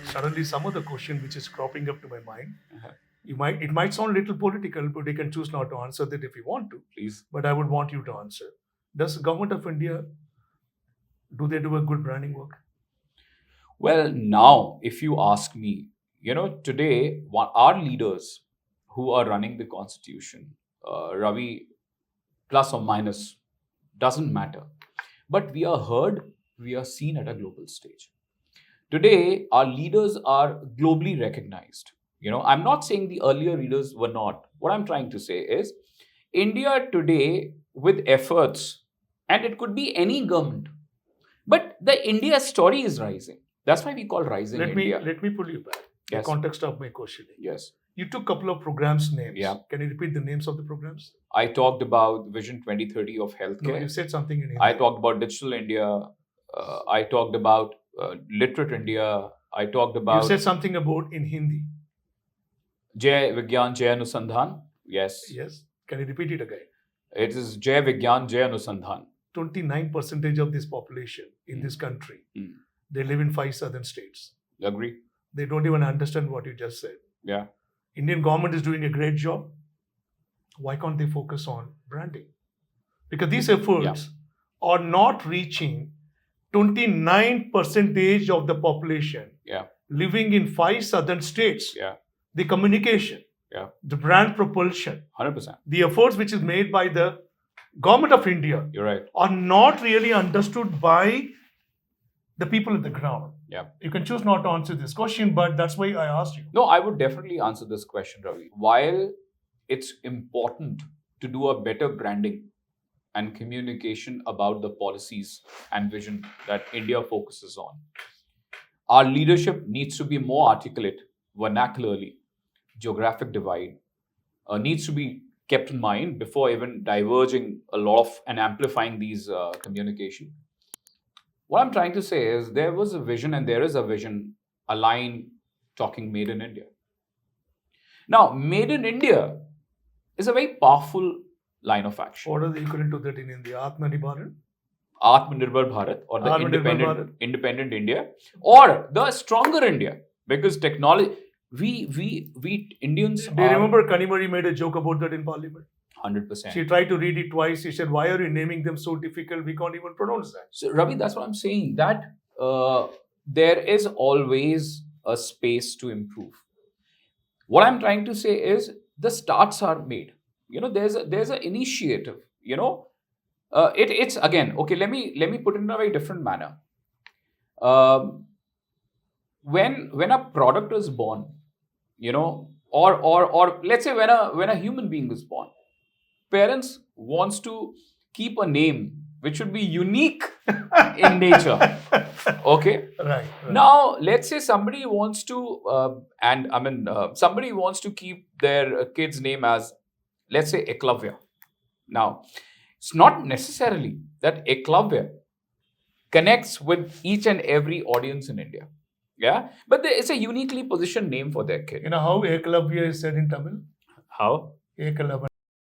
suddenly some other question which is cropping up to my mind. Uh-huh. It might sound a little political, but you can choose not to answer that if you want to. Please. But I would want you to answer. Does the government of India, do they do a good branding work? Well, now, if you ask me, today, our leaders who are running the constitution, Ravi, plus or minus, doesn't matter. But we are heard, we are seen at a global stage. Today, our leaders are globally recognized. I'm not saying the earlier leaders were not. What I'm trying to say is, India today, with efforts, and it could be any government, but the India story is rising. That's why we call Rising India. Let me pull you back. Yes. The context of my questioning. Yes. You took a couple of programs names. Yeah. Can you repeat the names of the programs? I talked about Vision 2030 of healthcare. No, you said something in Hindi. I talked about Digital India. I talked about Literate India. I talked about... You said something about in Hindi. Jai Vigyan Jai Anusandhan. Yes. Yes. Can you repeat it again? It is Jai Vigyan Jai Anusandhan. 29% of this population in this country, they live in 5 southern states. Agree. They don't even understand what you just said. Yeah. Indian government is doing a great job. Why can't they focus on branding? Because these efforts are not reaching 29% of the population living in 5 southern states. Yeah. The communication, the brand propulsion, 100%. the efforts which is made by the government of India, you're right, are not really understood by the people at the ground. Yeah. You can choose not to answer this question, but that's why I asked you. No, I would definitely answer this question, Ravi. While it's important to do a better branding and communication about the policies and vision that India focuses on, our leadership needs to be more articulate, vernacularly. Geographic divide needs to be kept in mind before even diverging a lot of and amplifying these communication. What I'm trying to say is there was a vision and there is a vision, a line talking Made in India. Now, Made in India is a very powerful line of action. What are the equivalent to that in India? Atmanirbhar? Atmanirbhar Bharat, or the Atmanirbhar independent India, or the stronger India, because technology, we Indians. Do you remember Kanimari made a joke about that in Parliament? 100%. She tried to read it twice. She said, "Why are you naming them so difficult? We can't even pronounce that." So, Ravi, that's what I'm saying. That there is always a space to improve. What I'm trying to say is the starts are made. There's an initiative. It's again okay. Let me put it in a very different manner. When a product is born, or let's say when a human being is born, parents wants to keep a name which should be unique in nature. Okay. Right. Now, let's say somebody wants to, somebody wants to keep their kid's name as, let's say, Eklavya. Now, it's not necessarily that Eklavya connects with each and every audience in India. Yeah, but there is a uniquely positioned name for their kid. You know how Eklavya is said in Tamil? How? Ekalavan.